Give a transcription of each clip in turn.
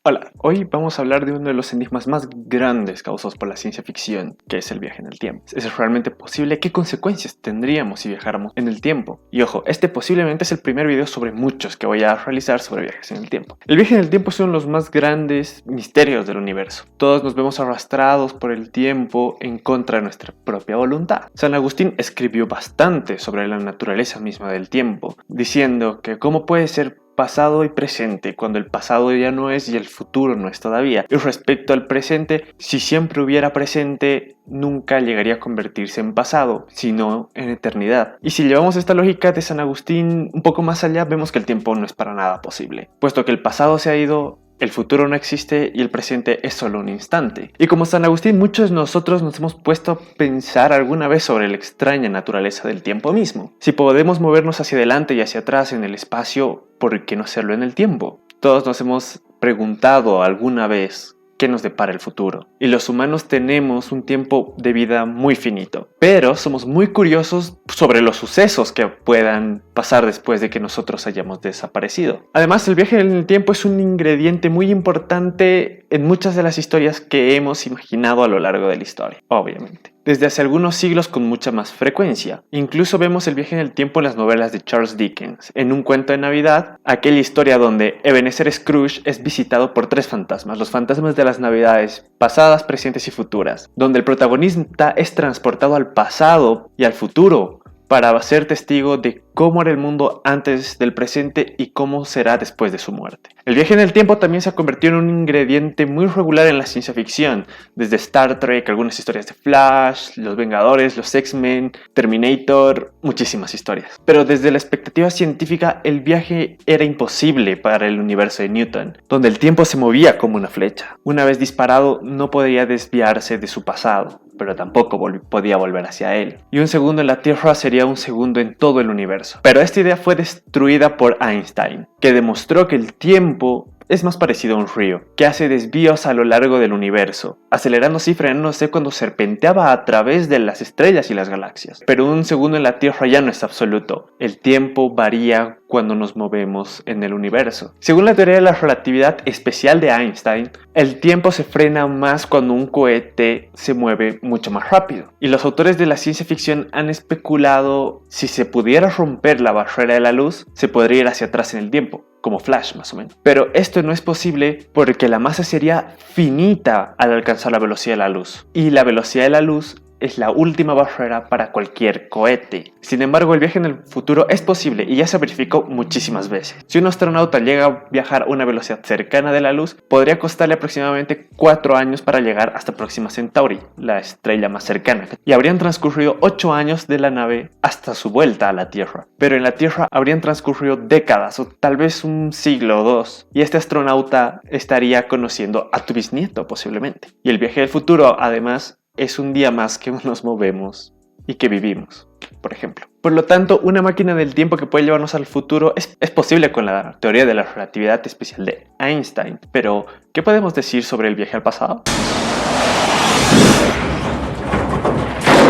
Hola, hoy vamos a hablar de uno de los enigmas más grandes causados por la ciencia ficción, que es el viaje en el tiempo. ¿Es realmente posible? ¿Qué consecuencias tendríamos si viajáramos en el tiempo? Y ojo, este posiblemente es el primer video sobre muchos que voy a realizar sobre viajes en el tiempo. El viaje en el tiempo es uno de los más grandes misterios del universo. Todos nos vemos arrastrados por el tiempo en contra de nuestra propia voluntad. San Agustín escribió bastante sobre la naturaleza misma del tiempo, diciendo que cómo puede ser pasado y presente, cuando el pasado ya no es y el futuro no es todavía. Y respecto al presente, si siempre hubiera presente, nunca llegaría a convertirse en pasado, sino en eternidad. Y si llevamos esta lógica de San Agustín un poco más allá, vemos que el tiempo no es para nada posible, puesto que el pasado se ha ido, el futuro no existe y el presente es solo un instante. Y como San Agustín, muchos de nosotros nos hemos puesto a pensar alguna vez sobre la extraña naturaleza del tiempo mismo. Si podemos movernos hacia adelante y hacia atrás en el espacio, ¿por qué no hacerlo en el tiempo? Todos nos hemos preguntado alguna vez qué nos depara el futuro. Y los humanos tenemos un tiempo de vida muy finito, pero somos muy curiosos sobre los sucesos que puedan pasar después de que nosotros hayamos desaparecido. Además, el viaje en el tiempo es un ingrediente muy importante en muchas de las historias que hemos imaginado a lo largo de la historia, obviamente. Desde hace algunos siglos con mucha más frecuencia. Incluso vemos el viaje en el tiempo en las novelas de Charles Dickens. En Un cuento de Navidad, aquella historia donde Ebenezer Scrooge es visitado por tres fantasmas, los fantasmas de las navidades pasadas, presentes y futuras, donde el protagonista es transportado al pasado y al futuro para ser testigo de cómo era el mundo antes del presente y cómo será después de su muerte. El viaje en el tiempo también se ha convertido en un ingrediente muy regular en la ciencia ficción, desde Star Trek, algunas historias de Flash, Los Vengadores, los X-Men, Terminator, muchísimas historias. Pero desde la expectativa científica, el viaje era imposible para el universo de Newton, donde el tiempo se movía como una flecha. Una vez disparado, no podía desviarse de su pasado, pero tampoco podía volver hacia él. Y un segundo en la Tierra sería un segundo en todo el universo. Pero esta idea fue destruida por Einstein, que demostró que el tiempo es más parecido a un río, que hace desvíos a lo largo del universo, acelerándose y frenándose cuando serpenteaba a través de las estrellas y las galaxias. Pero un segundo en la Tierra ya no es absoluto. El tiempo varía cuando nos movemos en el universo. Según la teoría de la relatividad especial de Einstein, el tiempo se frena más cuando un cohete se mueve mucho más rápido. Y los autores de la ciencia ficción han especulado si se pudiera romper la barrera de la luz, se podría ir hacia atrás en el tiempo, como Flash más o menos. Pero esto no es posible porque la masa sería finita al alcanzar la velocidad de la luz. Y la velocidad de la luz es la última barrera para cualquier cohete. Sin embargo, el viaje en el futuro es posible y ya se verificó muchísimas veces. Si un astronauta llega a viajar a una velocidad cercana de la luz, podría costarle aproximadamente 4 años para llegar hasta Próxima Centauri, la estrella más cercana. Y habrían transcurrido 8 años de la nave hasta su vuelta a la Tierra. Pero en la Tierra habrían transcurrido décadas o tal vez un siglo o dos. Y este astronauta estaría conociendo a tu bisnieto posiblemente. Y el viaje del futuro, además, es un día más que nos movemos y que vivimos, por ejemplo. Por lo tanto, una máquina del tiempo que puede llevarnos al futuro es posible con la teoría de la relatividad especial de Einstein. Pero, ¿qué podemos decir sobre el viaje al pasado?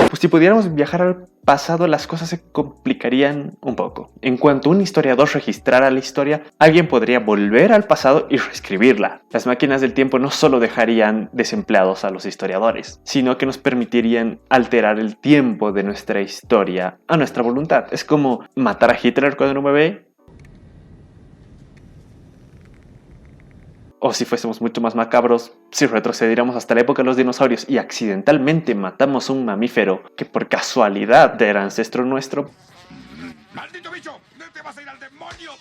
Pues si pudiéramos viajar al pasado, las cosas se complicarían un poco. En cuanto un historiador registrara la historia, alguien podría volver al pasado y reescribirla. Las máquinas del tiempo no solo dejarían desempleados a los historiadores, sino que nos permitirían alterar el tiempo de nuestra historia a nuestra voluntad. Es como matar a Hitler cuando era un bebé. O si fuésemos mucho más macabros, si retrocediéramos hasta la época de los dinosaurios y accidentalmente matamos a un mamífero que por casualidad era ancestro nuestro, ¡maldito bicho! ¡Te vas a ir al demonio!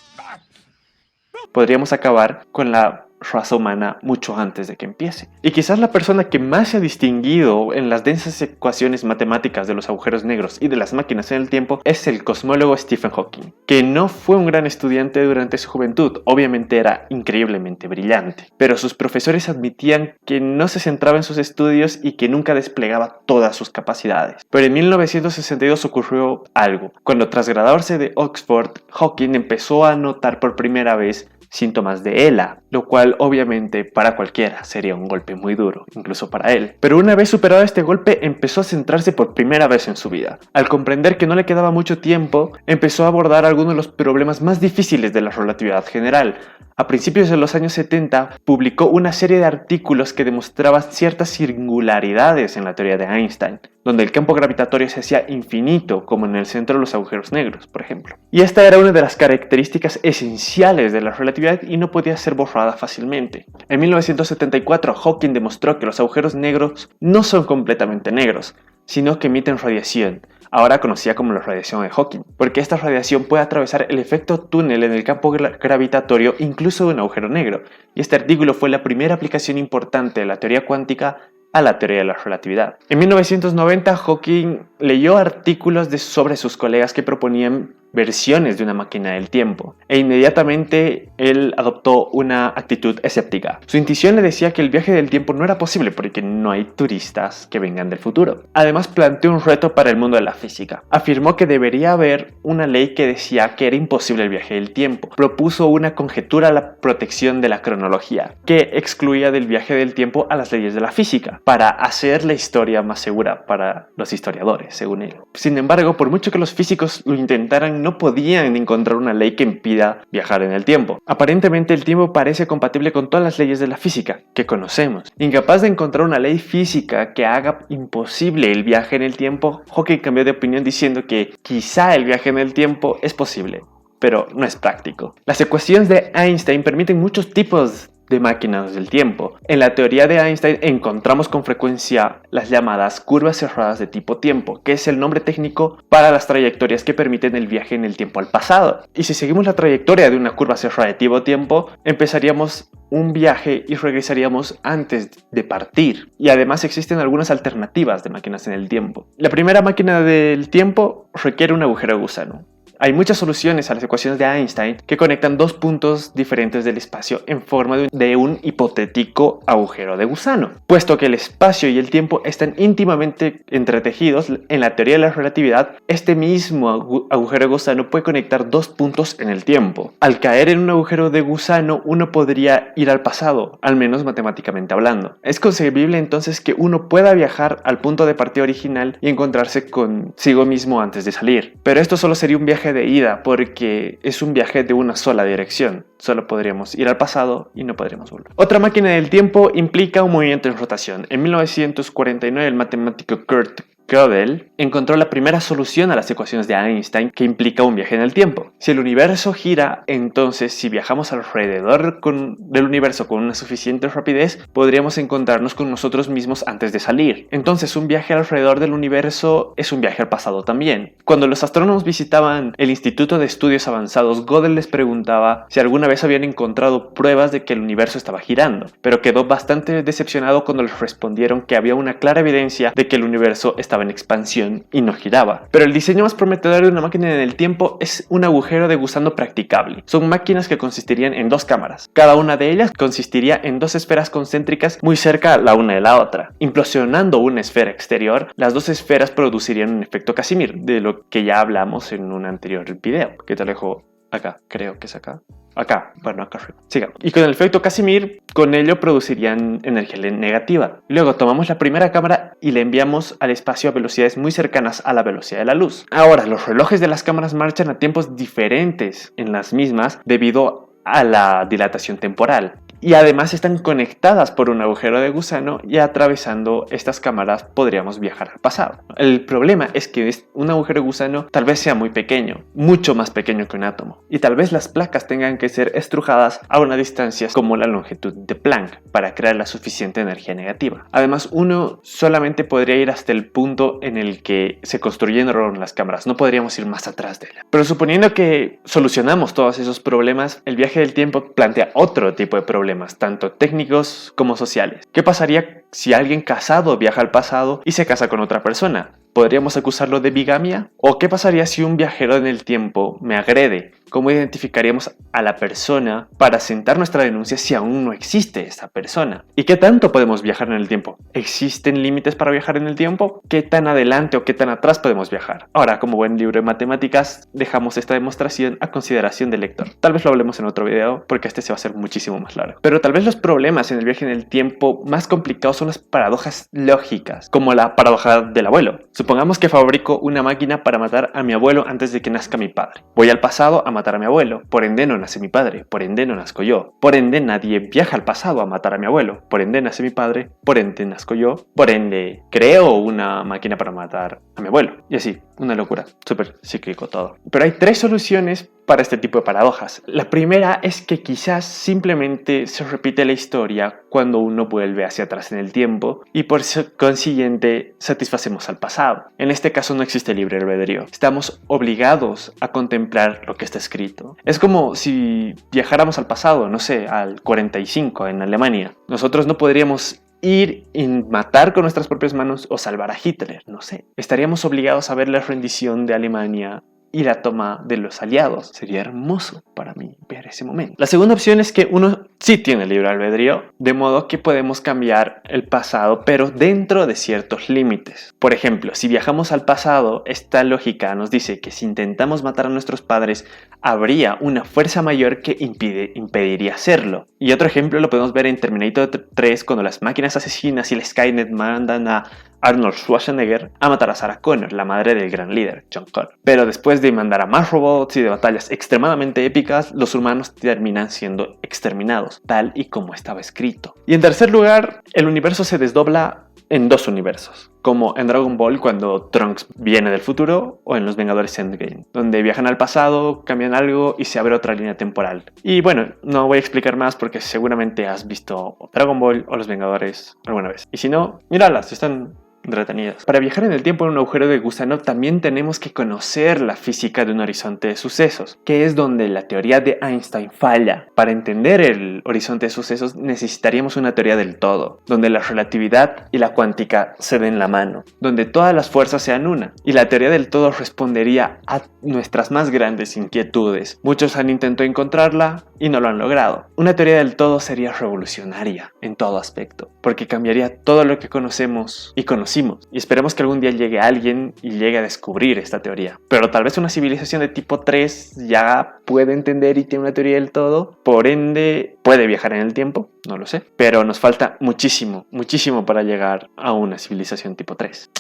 Podríamos acabar con la raza humana mucho antes de que empiece. Y quizás la persona que más se ha distinguido en las densas ecuaciones matemáticas de los agujeros negros y de las máquinas en el tiempo es el cosmólogo Stephen Hawking, que no fue un gran estudiante durante su juventud, obviamente era increíblemente brillante, pero sus profesores admitían que no se centraba en sus estudios y que nunca desplegaba todas sus capacidades. Pero en 1962 ocurrió algo. Cuando tras graduarse de Oxford, Hawking empezó a notar por primera vez síntomas de ELA, lo cual obviamente para cualquiera sería un golpe muy duro, incluso para él. Pero una vez superado este golpe, empezó a centrarse por primera vez en su vida. Al comprender que no le quedaba mucho tiempo, empezó a abordar algunos de los problemas más difíciles de la relatividad general, A principios de los años 70 publicó una serie de artículos que demostraban ciertas singularidades en la teoría de Einstein, donde el campo gravitatorio se hacía infinito, como en el centro de los agujeros negros, por ejemplo. Y esta era una de las características esenciales de la relatividad y no podía ser borrada fácilmente. En 1974, Hawking demostró que los agujeros negros no son completamente negros, sino que emiten radiación, ahora conocida como la radiación de Hawking, porque esta radiación puede atravesar el efecto túnel en el campo gravitatorio incluso de un agujero negro, y este artículo fue la primera aplicación importante de la teoría cuántica a la teoría de la relatividad. En 1990, Hawking leyó artículos sobre sus colegas que proponían versiones de una máquina del tiempo, e inmediatamente él adoptó una actitud escéptica. Su intuición le decía que el viaje del tiempo no era posible porque no hay turistas que vengan del futuro. Además, planteó un reto para el mundo de la física. Afirmó que debería haber una ley que decía que era imposible el viaje del tiempo. Propuso una conjetura a la protección de la cronología, que excluía del viaje del tiempo a las leyes de la física, para hacer la historia más segura para los historiadores, según él. Sin embargo, por mucho que los físicos lo intentaran, no podían encontrar una ley que impida viajar en el tiempo. Aparentemente el tiempo parece compatible con todas las leyes de la física que conocemos. Incapaz de encontrar una ley física que haga imposible el viaje en el tiempo, Hawking cambió de opinión diciendo que quizá el viaje en el tiempo es posible, pero no es práctico. Las ecuaciones de Einstein permiten muchos tipos de máquinas del tiempo. En la teoría de Einstein encontramos con frecuencia las llamadas curvas cerradas de tipo tiempo, que es el nombre técnico para las trayectorias que permiten el viaje en el tiempo al pasado. Y si seguimos la trayectoria de una curva cerrada de tipo tiempo, empezaríamos un viaje y regresaríamos antes de partir. Y además existen algunas alternativas de máquinas en el tiempo. La primera máquina del tiempo requiere un agujero de gusano. Hay muchas soluciones a las ecuaciones de Einstein que conectan dos puntos diferentes del espacio en forma de un hipotético agujero de gusano. Puesto que el espacio y el tiempo están íntimamente entretejidos en la teoría de la relatividad, este mismo agujero de gusano puede conectar dos puntos en el tiempo. Al caer en un agujero de gusano, uno podría ir al pasado, al menos matemáticamente hablando. Es concebible entonces que uno pueda viajar al punto de partida original y encontrarse consigo mismo antes de salir. Pero esto solo sería un viaje de ida porque es un viaje de una sola dirección. Solo podríamos ir al pasado y no podríamos volver. Otra máquina del tiempo implica un movimiento en rotación. En 1949 el matemático Kurt Gödel encontró la primera solución a las ecuaciones de Einstein que implica un viaje en el tiempo. Si el universo gira, entonces si viajamos alrededor del universo con una suficiente rapidez, podríamos encontrarnos con nosotros mismos antes de salir. Entonces un viaje alrededor del universo es un viaje al pasado también. Cuando los astrónomos visitaban el Instituto de Estudios Avanzados, Gödel les preguntaba si alguna vez habían encontrado pruebas de que el universo estaba girando, pero quedó bastante decepcionado cuando les respondieron que había una clara evidencia de que el universo estaba en expansión y no giraba. Pero el diseño más prometedor de una máquina en el tiempo es un agujero de gusano practicable. Son máquinas que consistirían en dos cámaras. Cada una de ellas consistiría en dos esferas concéntricas muy cerca la una de la otra. Implosionando una esfera exterior, las dos esferas producirían un efecto Casimir, de lo que ya hablamos en un anterior video, que te lo dejo acá, creo que es acá. Acá, bueno, acá arriba. Sigamos. Y con el efecto Casimir, con ello producirían energía negativa. Luego tomamos la primera cámara y la enviamos al espacio a velocidades muy cercanas a la velocidad de la luz. Ahora, los relojes de las cámaras marchan a tiempos diferentes en las mismas debido a la dilatación temporal. Y además están conectadas por un agujero de gusano y atravesando estas cámaras podríamos viajar al pasado. El problema es que un agujero de gusano tal vez sea muy pequeño, mucho más pequeño que un átomo, y tal vez las placas tengan que ser estrujadas a una distancia como la longitud de Planck para crear la suficiente energía negativa. Además, uno solamente podría ir hasta el punto en el que se construyeron las cámaras, no podríamos ir más atrás de ella. Pero suponiendo que solucionamos todos esos problemas, el viaje del tiempo plantea otro tipo de problemas, tanto técnicos como sociales. ¿Qué pasaría si alguien casado viaja al pasado y se casa con otra persona? ¿Podríamos acusarlo de bigamia? ¿O qué pasaría si un viajero en el tiempo me agrede? ¿Cómo identificaríamos a la persona para sentar nuestra denuncia si aún no existe esa persona? ¿Y qué tanto podemos viajar en el tiempo? ¿Existen límites para viajar en el tiempo? ¿Qué tan adelante o qué tan atrás podemos viajar? Ahora, como buen libro de matemáticas, dejamos esta demostración a consideración del lector. Tal vez lo hablemos en otro video porque este se va a hacer muchísimo más largo. Pero tal vez los problemas en el viaje en el tiempo más complicados son las paradojas lógicas, como la paradoja del abuelo. Supongamos que fabrico una máquina para matar a mi abuelo antes de que nazca mi padre. Voy al pasado a matar a mi abuelo, por ende no nace mi padre, por ende no nazco yo. Por ende nadie viaja al pasado a matar a mi abuelo, por ende nace mi padre, por ende nazco yo, por ende creo una máquina para matar a mi abuelo. Y así, una locura, súper cíclico todo. Pero hay 3 soluciones para este tipo de paradojas. La primera es que quizás simplemente se repite la historia cuando uno vuelve hacia atrás en el tiempo y por consiguiente satisfacemos al pasado. En este caso no existe libre albedrío. Estamos obligados a contemplar lo que está escrito. Es como si viajáramos al pasado, no sé, al 45 en Alemania. Nosotros no podríamos ir y matar con nuestras propias manos o salvar a Hitler, no sé. Estaríamos obligados a ver la rendición de Alemania y la toma de los aliados. Sería hermoso para mí ver ese momento. La segunda opción es que uno sí tiene libre albedrío, de modo que podemos cambiar el pasado, pero dentro de ciertos límites. Por ejemplo, si viajamos al pasado, esta lógica nos dice que si intentamos matar a nuestros padres, habría una fuerza mayor que impediría hacerlo. Y otro ejemplo lo podemos ver en Terminator 3, cuando las máquinas asesinas y el Skynet mandan a Arnold Schwarzenegger a matar a Sarah Connor, la madre del gran líder, John Connor. Pero después de mandar a más robots y de batallas extremadamente épicas, los humanos terminan siendo exterminados, tal y como estaba escrito. Y en tercer lugar, el universo se desdobla en 2 universos, como en Dragon Ball cuando Trunks viene del futuro, o en Los Vengadores Endgame, donde viajan al pasado, cambian algo y se abre otra línea temporal. Y bueno, no voy a explicar más porque seguramente has visto Dragon Ball o Los Vengadores alguna vez. Y si no, míralas, están entretenidas. Para viajar en el tiempo en un agujero de gusano también tenemos que conocer la física de un horizonte de sucesos, que es donde la teoría de Einstein falla. Para entender el horizonte de sucesos necesitaríamos una teoría del todo, donde la relatividad y la cuántica se den la mano, donde todas las fuerzas sean una, y la teoría del todo respondería a nuestras más grandes inquietudes. Muchos han intentado encontrarla y no lo han logrado. Una teoría del todo sería revolucionaria en todo aspecto, porque cambiaría todo lo que conocemos y conocimos. Y esperemos que algún día llegue alguien y llegue a descubrir esta teoría. Pero tal vez una civilización de tipo 3 ya puede entender y tiene una teoría del todo, por ende puede viajar en el tiempo, no lo sé. Pero nos falta muchísimo, muchísimo para llegar a una civilización tipo 3.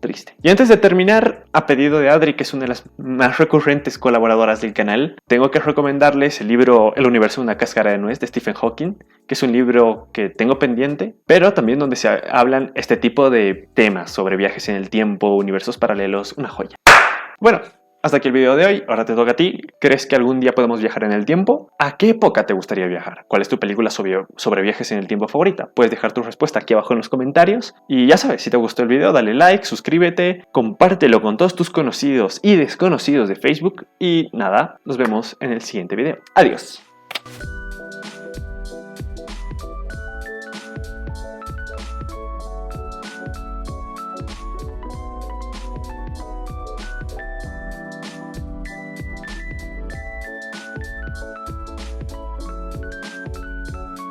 Triste. Y antes de terminar, a pedido de Adri, que es una de las más recurrentes colaboradoras del canal, tengo que recomendarles el libro El universo de una cáscara de nuez de Stephen Hawking, que es un libro que tengo pendiente, pero también donde se hablan este tipo de temas sobre viajes en el tiempo, universos paralelos, una joya. Bueno, hasta aquí el video de hoy, ahora te toca a ti. ¿Crees que algún día podemos viajar en el tiempo? ¿A qué época te gustaría viajar? ¿Cuál es tu película sobre viajes en el tiempo favorita? Puedes dejar tu respuesta aquí abajo en los comentarios. Y ya sabes, si te gustó el video, dale like, suscríbete, compártelo con todos tus conocidos y desconocidos de Facebook. Y nada, nos vemos en el siguiente video. Adiós.